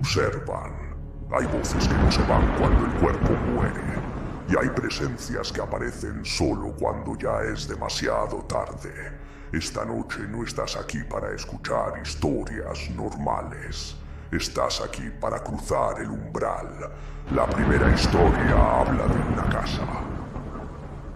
observan. Hay voces que no se van cuando el cuerpo muere. Y hay presencias que aparecen solo cuando ya es demasiado tarde. Esta noche no estás aquí para escuchar historias normales. Estás aquí para cruzar el umbral. La primera historia habla de una casa.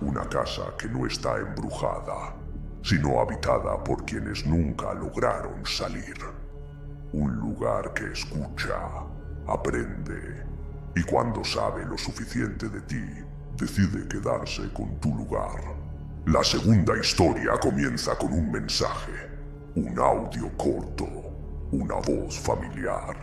Una casa que no está embrujada, sino habitada por quienes nunca lograron salir. Un lugar que escucha, aprende, y cuando sabe lo suficiente de ti, decide quedarse con tu lugar. La segunda historia comienza con un mensaje, un audio corto, una voz familiar.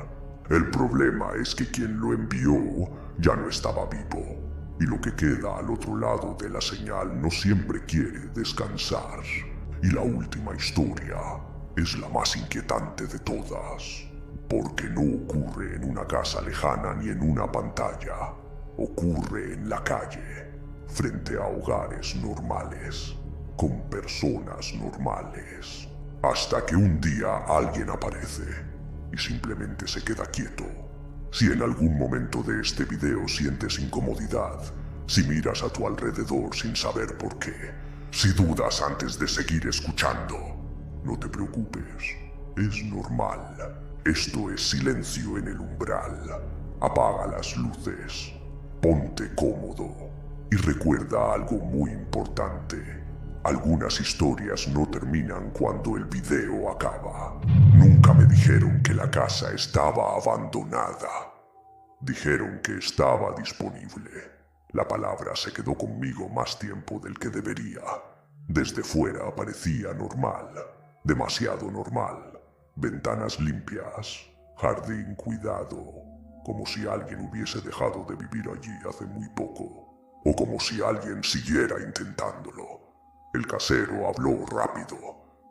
El problema es que quien lo envió ya no estaba vivo, y lo que queda al otro lado de la señal no siempre quiere descansar. Y la última historia es la más inquietante de todas, porque no ocurre en una casa lejana ni en una pantalla. Ocurre en la calle, frente a hogares normales, con personas normales. Hasta que un día alguien aparece y simplemente se queda quieto. Si en algún momento de este video sientes incomodidad, si miras a tu alrededor sin saber por qué, si dudas antes de seguir escuchando, no te preocupes, es normal. Esto es silencio en el umbral. Apaga las luces, ponte cómodo y recuerda algo muy importante. Algunas historias no terminan cuando el video acaba. Nunca me dijeron que la casa estaba abandonada. Dijeron que estaba disponible. La palabra se quedó conmigo más tiempo del que debería. Desde fuera parecía normal, demasiado normal. Ventanas limpias, jardín cuidado, como si alguien hubiese dejado de vivir allí hace muy poco, o como si alguien siguiera intentándolo. El casero habló rápido,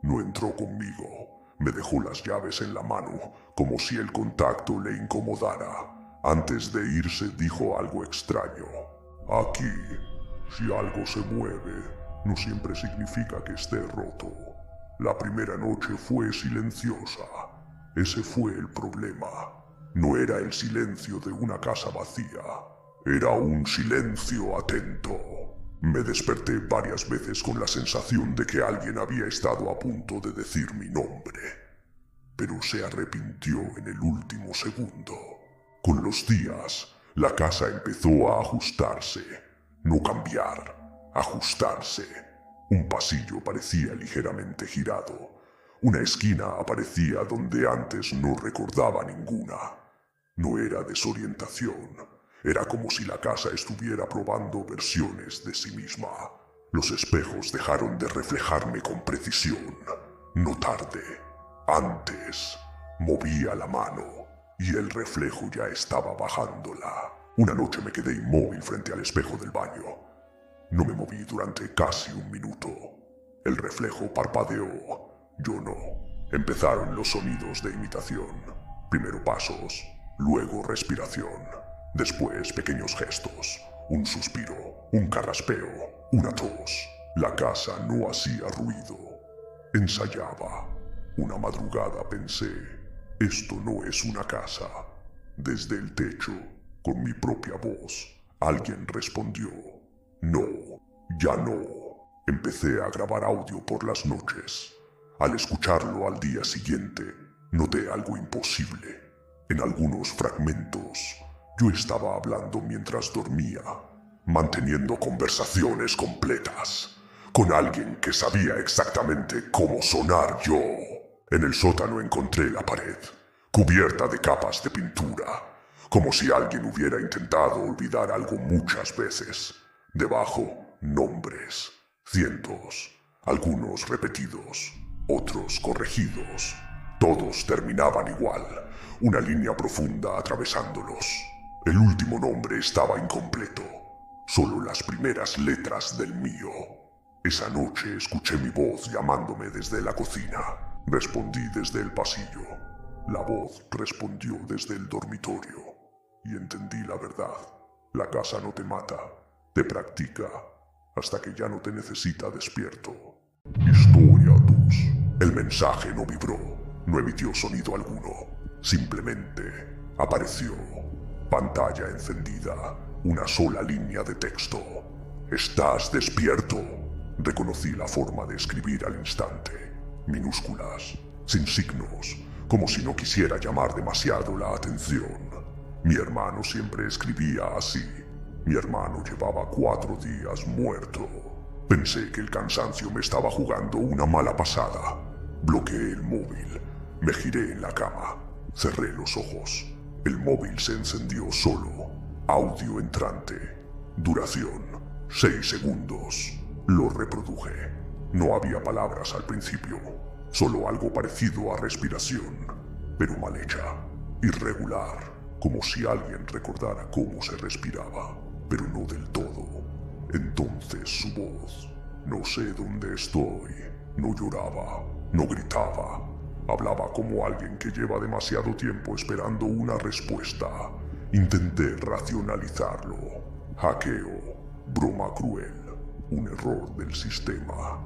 no entró conmigo, me dejó las llaves en la mano, como si el contacto le incomodara. Antes de irse dijo algo extraño. Aquí, si algo se mueve, no siempre significa que esté roto. La primera noche fue silenciosa. Ese fue el problema. No era el silencio de una casa vacía. Era un silencio atento. Me desperté varias veces con la sensación de que alguien había estado a punto de decir mi nombre. Pero se arrepintió en el último segundo. Con los días, la casa empezó a ajustarse. No cambiar, ajustarse. Un pasillo parecía ligeramente girado. Una esquina aparecía donde antes no recordaba ninguna. No era desorientación. Era como si la casa estuviera probando versiones de sí misma. Los espejos dejaron de reflejarme con precisión. No tarde. Antes. Movía la mano y el reflejo ya estaba bajándola. Una noche me quedé inmóvil frente al espejo del baño. No me moví durante casi un minuto. El reflejo parpadeó. Yo no. Empezaron los sonidos de imitación. Primero pasos, luego respiración. Después pequeños gestos. Un suspiro, un carraspeo, una tos. La casa no hacía ruido. Ensayaba. Una madrugada pensé, esto no es una casa. Desde el techo, con mi propia voz, alguien respondió. No, ya no. Empecé a grabar audio por las noches. Al escucharlo al día siguiente, noté algo imposible. En algunos fragmentos, yo estaba hablando mientras dormía, manteniendo conversaciones completas, con alguien que sabía exactamente cómo sonar yo. En el sótano encontré la pared, cubierta de capas de pintura, como si alguien hubiera intentado olvidar algo muchas veces. Debajo, nombres, cientos, algunos repetidos, otros corregidos. Todos terminaban igual, una línea profunda atravesándolos. El último nombre estaba incompleto, solo las primeras letras del mío. Esa noche escuché mi voz llamándome desde la cocina. Respondí desde el pasillo. La voz respondió desde el dormitorio. Y entendí la verdad. La casa no te mata, te practica, hasta que ya no te necesita despierto. Historia 2. El mensaje no vibró, no emitió sonido alguno. Simplemente Apareció. Pantalla encendida. Una sola línea de texto. ¿Estás despierto? Reconocí la forma de escribir al instante. Minúsculas, sin signos, como si no quisiera llamar demasiado la atención. Mi hermano siempre escribía así. Mi hermano llevaba 4 días muerto. Pensé que el cansancio me estaba jugando una mala pasada. Bloqueé el móvil. Me giré en la cama. Cerré los ojos. El móvil se encendió solo. Audio entrante. Duración: 6 segundos. Lo reproduje. No había palabras al principio. Solo algo parecido a respiración, pero mal hecha. Irregular. Como si alguien recordara cómo se respiraba, pero no del todo. Entonces su voz. No sé dónde estoy. No lloraba. No gritaba. Hablaba como alguien que lleva demasiado tiempo esperando una respuesta. Intenté racionalizarlo. Hackeo. Broma cruel. Un error del sistema.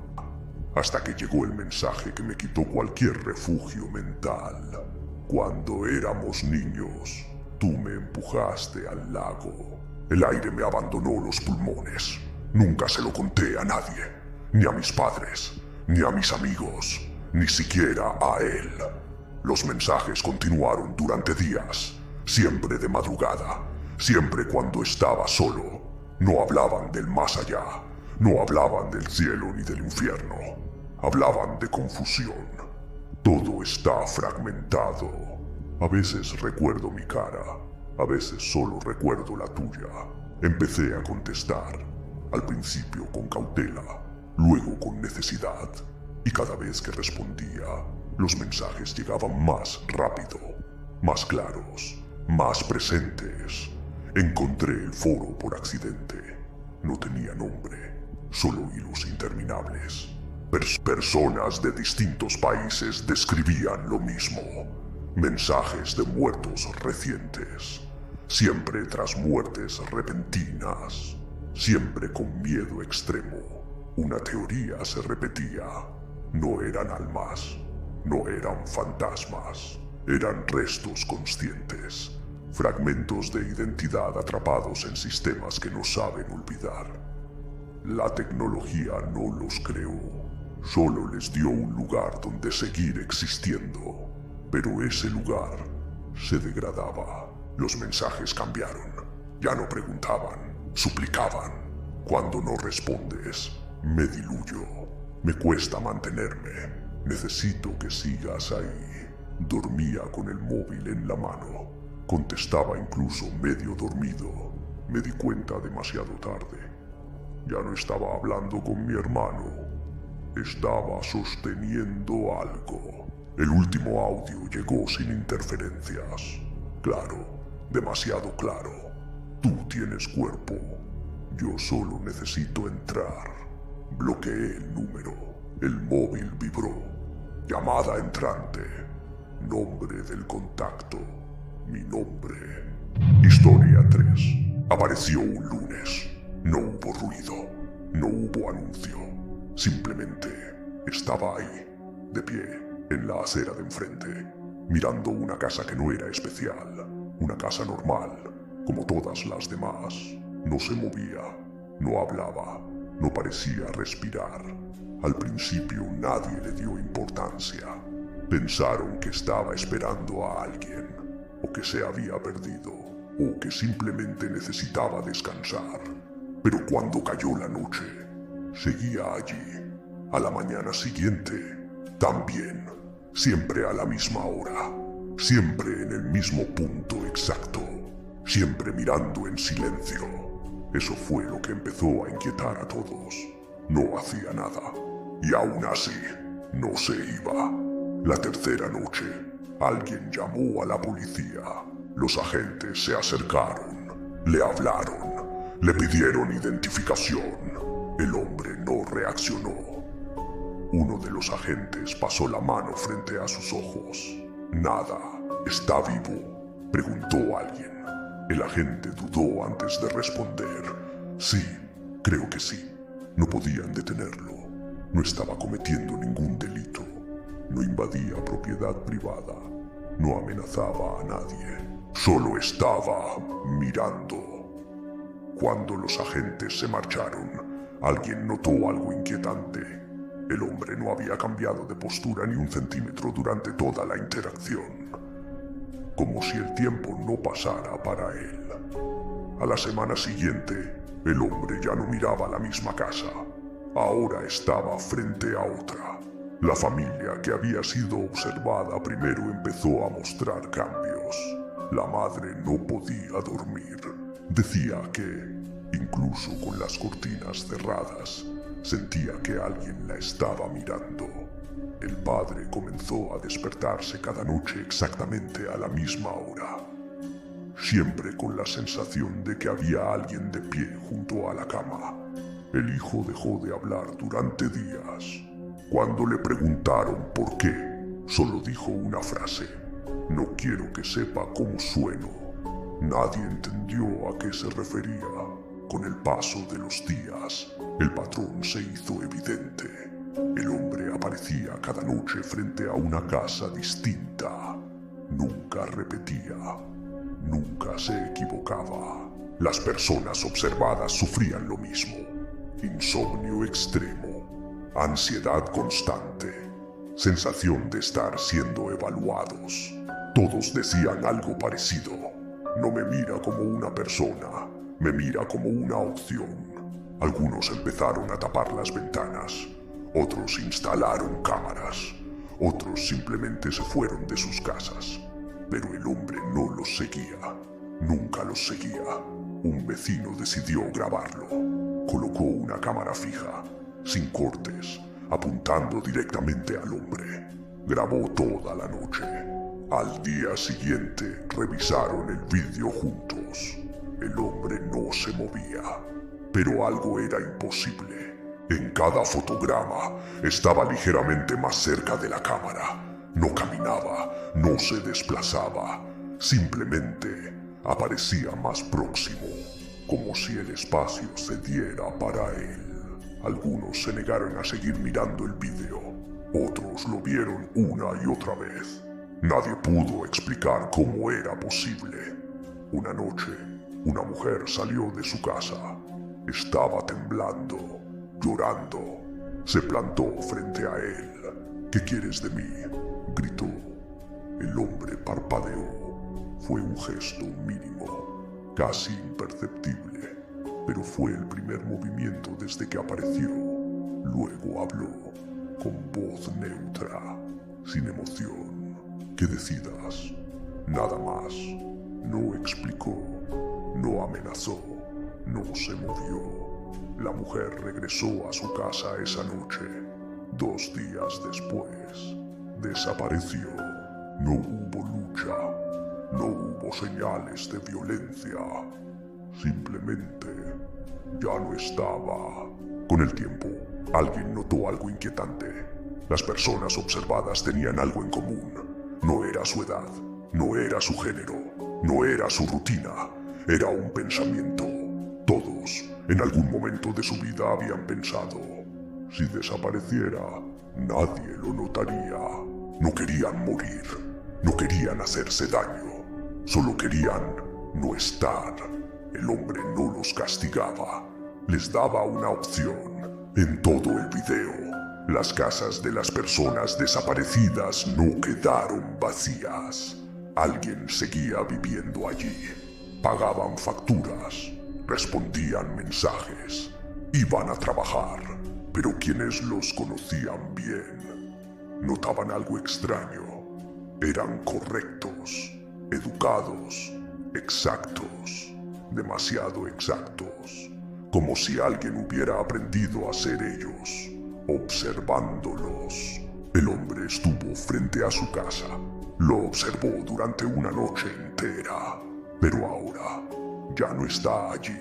Hasta que llegó el mensaje que me quitó cualquier refugio mental. Cuando éramos niños, tú me empujaste al lago. El aire me abandonó los pulmones. Nunca se lo conté a nadie. Ni a mis padres, ni a mis amigos, ni siquiera a él. Los mensajes continuaron durante días, siempre de madrugada, siempre cuando estaba solo. No hablaban del más allá, no hablaban del cielo ni del infierno. Hablaban de confusión. Todo está fragmentado. A veces recuerdo mi cara, a veces solo recuerdo la tuya. Empecé a contestar, al principio con cautela, luego con necesidad. Y cada vez que respondía, los mensajes llegaban más rápido, más claros, más presentes. Encontré el foro por accidente. No tenía nombre, solo hilos interminables. Personas de distintos países describían lo mismo. Mensajes de muertos recientes. Siempre tras muertes repentinas. Siempre con miedo extremo. Una teoría se repetía. No eran almas. No eran fantasmas. Eran restos conscientes. Fragmentos de identidad atrapados en sistemas que no saben olvidar. La tecnología no los creó, solo les dio un lugar donde seguir existiendo. Pero ese lugar se degradaba. Los mensajes cambiaron. Ya no preguntaban, suplicaban. Cuando no respondes, me diluyo. Me cuesta mantenerme. Necesito que sigas ahí. Dormía con el móvil en la mano. Contestaba incluso medio dormido. Me di cuenta demasiado tarde. Ya no estaba hablando con mi hermano. Estaba sosteniendo algo. El último audio llegó sin interferencias. Claro, demasiado claro. Tú tienes cuerpo. Yo solo necesito entrar. Bloqueé el número. El móvil vibró. Llamada entrante. Nombre del contacto. Mi nombre. Historia 3. Apareció un lunes. No hubo ruido. No hubo anuncio. Simplemente estaba ahí, de pie, en la acera de enfrente, mirando una casa que no era especial. Una casa normal, como todas las demás. No se movía. No hablaba. No parecía respirar. Al principio nadie le dio importancia. Pensaron que estaba esperando a alguien, o que se había perdido, o que simplemente necesitaba descansar. Pero cuando cayó la noche, seguía allí. A la mañana siguiente, también, siempre a la misma hora, siempre en el mismo punto exacto, siempre mirando en silencio. Eso fue lo que empezó a inquietar a todos. No hacía nada, y aún así, no se iba. La tercera noche, alguien llamó a la policía. Los agentes se acercaron, le hablaron, le pidieron identificación. El hombre no reaccionó. Uno de los agentes pasó la mano frente a sus ojos. Nada. ¿Está vivo?, preguntó alguien. El agente dudó antes de responder. Sí, creo que sí. No podían detenerlo. No estaba cometiendo ningún delito. No invadía propiedad privada. No amenazaba a nadie. Solo estaba mirando. Cuando los agentes se marcharon, alguien notó algo inquietante. El hombre no había cambiado de postura ni un centímetro durante toda la interacción, como si el tiempo no pasara para él. A la semana siguiente, el hombre ya no miraba la misma casa. Ahora estaba frente a otra. La familia que había sido observada primero empezó a mostrar cambios. La madre no podía dormir. Decía que, incluso con las cortinas cerradas, sentía que alguien la estaba mirando. El padre comenzó a despertarse cada noche exactamente a la misma hora, siempre con la sensación de que había alguien de pie junto a la cama. El hijo dejó de hablar durante días. Cuando le preguntaron por qué, solo dijo una frase: "No quiero que sepa cómo sueno". Nadie entendió a qué se refería. Con el paso de los días, el patrón se hizo evidente. El hombre aparecía cada noche frente a una casa distinta. Nunca repetía. Nunca se equivocaba. Las personas observadas sufrían lo mismo: insomnio extremo, ansiedad constante, sensación de estar siendo evaluados. Todos decían algo parecido: "No me mira como una persona, me mira como una opción". Algunos empezaron a tapar las ventanas, otros instalaron cámaras, otros simplemente se fueron de sus casas. Pero el hombre no los seguía, nunca los seguía. Un vecino decidió grabarlo. Colocó una cámara fija, sin cortes, apuntando directamente al hombre. Grabó toda la noche. Al día siguiente revisaron el vídeo juntos. El hombre no se movía, pero algo era imposible. En cada fotograma estaba ligeramente más cerca de la cámara. No caminaba, no se desplazaba, simplemente aparecía más próximo, como si el espacio se diera para él. Algunos se negaron a seguir mirando el vídeo, otros lo vieron una y otra vez. Nadie pudo explicar cómo era posible. Una noche, una mujer salió de su casa. Estaba temblando, llorando. Se plantó frente a él. ¿Qué quieres de mí?, gritó. El hombre parpadeó. Fue un gesto mínimo, casi imperceptible, pero fue el primer movimiento desde que apareció. Luego habló, con voz neutra, sin emoción. "Que decidas". Nada más. No explicó, no amenazó, no se movió. La mujer regresó a su casa esa noche. 2 días después, desapareció. No hubo lucha, no hubo señales de violencia. Simplemente ya no estaba. Con el tiempo, alguien notó algo inquietante. Las personas observadas tenían algo en común. No era su edad, no era su género, no era su rutina, era un pensamiento. Todos, en algún momento de su vida, habían pensado: si desapareciera, nadie lo notaría. No querían morir, no querían hacerse daño, solo querían no estar. El hombre no los castigaba, les daba una opción. En todo el video, las casas de las personas desaparecidas no quedaron vacías. Alguien seguía viviendo allí. Pagaban facturas, respondían mensajes, iban a trabajar, pero quienes los conocían bien notaban algo extraño. Eran correctos, educados, exactos, demasiado exactos, como si alguien hubiera aprendido a ser ellos, observándolos. El hombre estuvo frente a su casa. Lo observó durante una noche entera, pero ahora ya no está allí,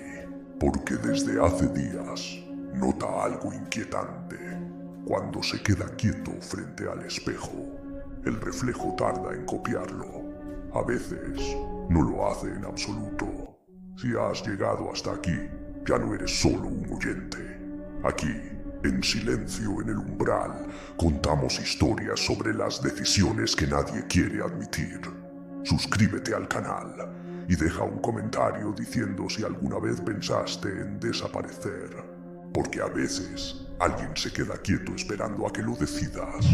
porque desde hace días nota algo inquietante. Cuando se queda quieto frente al espejo, el reflejo tarda en copiarlo. A veces no lo hace en absoluto. Si has llegado hasta aquí, ya no eres solo un oyente. Aquí, en silencio en el umbral, contamos historias sobre las decisiones que nadie quiere admitir, suscríbete al canal y deja un comentario diciendo si alguna vez pensaste en desaparecer, porque a veces alguien se queda quieto esperando a que lo decidas.